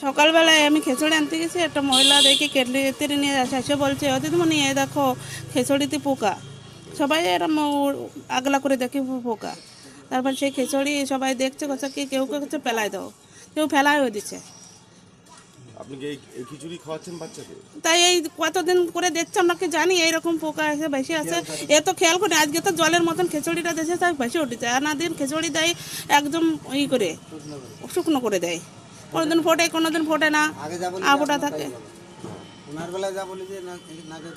সকালবেলায় আমি খিচুড়ি আনতে গেছি, একটা মহিলা দেখি কেটলি তেড়ে নিয়ে আসে, এসে বলছে দিদিমণি এ দেখো খিচুড়িতে পোকা। সবাই এরম আগলা করে দেখি পোকা। তারপর সেই খিচুড়ি সবাই দেখছে, কথা কি কেউ কেউ হচ্ছে ফেলাই দাও, কেউ ফেলাইও দিচ্ছে। আপনি কি এই খিচুড়ি খাওয়াচ্ছেন বাচ্চাকে? তাই এই কতদিন করে দেখছি আমরা কি জানি এইরকম পোকা এসে বেশি আছে, এ তো খেয়াল করি। আজকে তো জলের মতন খিচুড়িটা দিয়েছে, তাই বেশি উঠেছে। আর না দিন খিচুড়ি দেয় একদম ই করে শুকনো করে দেয়, কোনোদিন ফোটে কোনোদিন ফোটে না, আবুটা থাকে।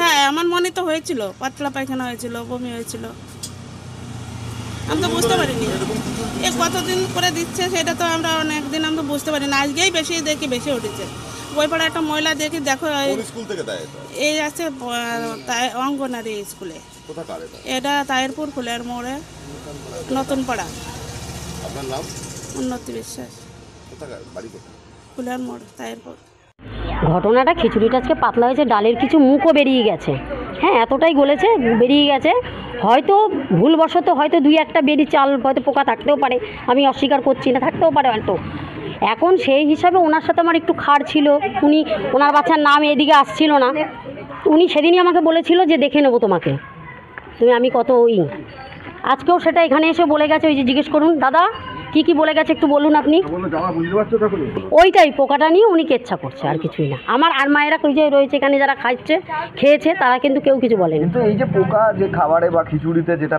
হ্যাঁ, আমার মনে তো হয়েছিল, পাতলা পায়খানা হয়েছিল, বমি হয়েছিল। আমি তো বুঝতে পারিনি এ কতদিন করে দিচ্ছে, সেটা তো আমরা অনেকদিন আমি তো বুঝতে পারি না। আজকেই বেশি দেখি বেশি উঠেছে। বই পড়া একটা মহিলা দেখি, দেখো স্কুল থেকে দেয় এই আছে অঙ্গনারী স্কুলে। কোথাকার এটা তাহিরপুর ফুলের মোড়ে, নতুন পাড়া। আপনার নাম? উন্নতি বিশ্বাস। কোথাকার বাড়ি? কোথায়? ফুলের মোড়, তাহিরপুর। ঘটনাটা, খিচুড়িটা আজকে পাতলা হয়েছে, ডালের কিছু মুখও বেরিয়ে গেছে। হ্যাঁ, এতটাই গলেছে, বেরিয়ে গেছে। হয়তো ভুলবশত হয়তো দুই একটা বেরিয়ে চাল হয়তো পোকা থাকতেও পারে, আমি অস্বীকার করছি না, থাকতেও পারে হয়তো। এখন সেই হিসাবে ওনার সাথে আমার একটু খাড় ছিল। উনি, ওনার বাচ্চার নাম এদিকে আসছিল না, উনি সেদিনই আমাকে বলেছিল যে দেখে নেবো তোমাকে, আমি কত আজকেও সেটা এখানে এসে বলে গেছে। ওই যে জিজ্ঞেস করুন দাদা কি বলে গেছে, একটু বলুন আপনি। ওইটাই পোকাটা নিয়ে উনি কেচ্ছা করছে, আর কিছুই না। আমার আর মায়েরা ওই যে রয়েছে এখানে, যারা খেয়েছে তারা কিন্তু কেউ কিছু বলেনি। তো এই যে পোকা যে খাবারে বা খিচুড়িতে যেটা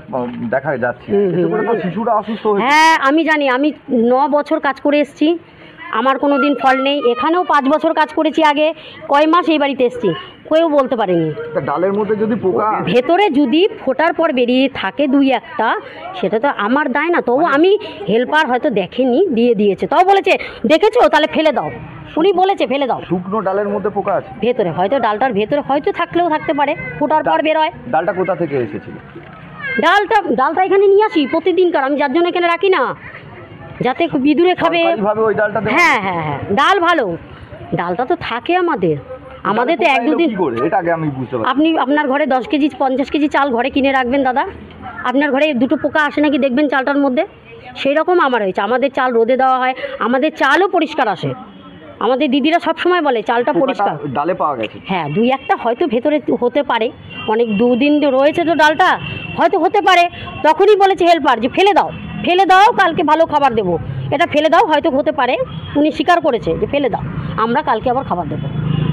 দেখা যাচ্ছে, শিশুরা অসুস্থ হচ্ছে। হ্যাঁ, আমি জানি। আমি 9 বছর কাজ করে এসেছি, আমার কোনো দিন ফল নেই। এখানেও 5 বছর কাজ করেছি, আগে কয় মাস এই বাড়িতে এসেছি, কেউ বলতে পারেনি। ডালের মধ্যে যদি পোকা ভেতরে যদি ফোটার পর বেরিয়ে থাকে দুই একটা, সেটা তো আমার দায় না। তবু আমি হেল্পার হয়তো দেখেনি, দিয়েছে, তাও বলেছে দেখেছো তাহলে ফেলে দাও। উনি বলেছে ফেলে দাও। শুকনো ডালের মধ্যে পোকা আছে ভেতরে, হয়তো ডালটার ভেতরে হয়তো থাকলেও থাকতে পারে, ফোটার পর বেরোয়। ডালটা কোথা থেকে এসেছিল? ডালটা এখানে নিয়ে আসি প্রতিদিনকার, আমি যার জন্য এখানে রাখি না, যাতে বিদুরে খাবে। হ্যাঁ, ডাল ভালো, ডালটা তো থাকে আমাদের তো 1-2 দিন। আপনি আপনার ঘরে 10 কেজি 50 কেজি চাল ঘরে কিনে রাখবেন দাদা, আপনার ঘরে দুটো পোকা আসে নাকি দেখবেন চালটার মধ্যে। সেই রকম আমার হয়েছে। আমাদের চাল রোদে দেওয়া হয়, আমাদের চালও পরিষ্কার আসে। আমাদের দিদিরা সব সময় বলে চালটা পরিষ্কার। ডালে পাওয়া গেছে, হ্যাঁ, 2-1টা হয়তো ভেতরে হতে পারে, অনেক 2 দিন রয়েছে তো ডালটা, হয়তো হতে পারে। তখনই বলেছে হেল্পার যে ফেলে দাও, কালকে ভালো খাবার দেবো, এটা ফেলে দাও, হয়তো হতে পারে। উনি স্বীকার করেছে যে ফেলে দাও, আমরা কালকে আবার খাবার দেবো।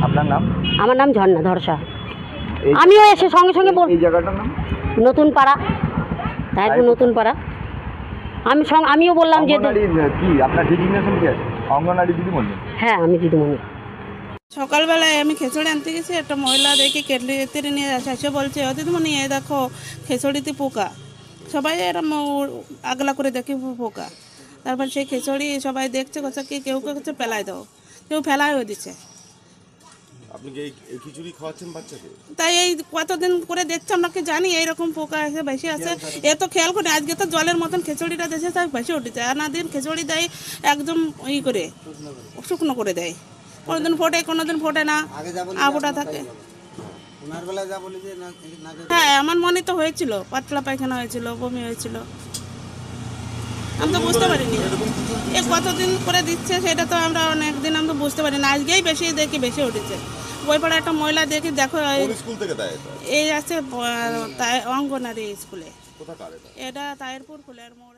আপনার নাম? আমার নাম ঝর্ণা ধরসা। আমিও এসে সঙ্গে সঙ্গে এই জায়গাটার নাম নতুন পাড়া, তাইরপুর নতুন পাড়া। আমিও বললাম যে কি আপনার ডিজিগনেশন কি আছে? অঙ্গনারী দিদিমণি? হ্যাঁ, আমি দিদিমণি। সকালবেলায় আমি খিচুড়ি আনতে গেছি, একটা মহিলা দেখি কেটলি তেড়ে নিয়ে আসে, এসে বলছে দিদিমণি এ দেখো খিচুড়িতে পোকা। সবাই এরম আগলা করে দেখি পোকা। তারপর সেই খিচুড়ি সবাই দেখছে, কথা কি কেউ কেউ হচ্ছে ফেলাই দাও, কেউ ফেলাইও দিচ্ছে। আপনি কি এই খিচুড়ি খাওয়াচ্ছেন বাচ্চাকে? তাই এই কতদিন করে দেখছি আমরা কি জানি এইরকম পোকা এসে বেশি আছে, এ তো খেয়াল করি। আজকে তো জলের মতন খিচুড়িটা দিয়েছে, তাই বেশি উঠেছে। আর না দিন খিচুড়ি দেয় একদম ই করে শুকনো করে দেয়, কোনোদিন ফোটে কোনোদিন ফোটে না, আবুটা থাকে। হ্যাঁ, আমার মনে তো হয়েছিল, পাতলা পায়খানা হয়েছিল, বমি হয়েছিল। আমি তো বুঝতে পারিনি এ কতদিন করে দিচ্ছে, সেটা তো আমরা অনেকদিন আমি তো বুঝতে পারি না। আজকেই বেশি দেখি বেশি উঠেছে। বই পড়া একটা মহিলা দেখি, দেখো স্কুল থেকে দেয় এই আছে অঙ্গনারী স্কুলে। কোথাকার এটা তাহিরপুর ফুলের মোড়।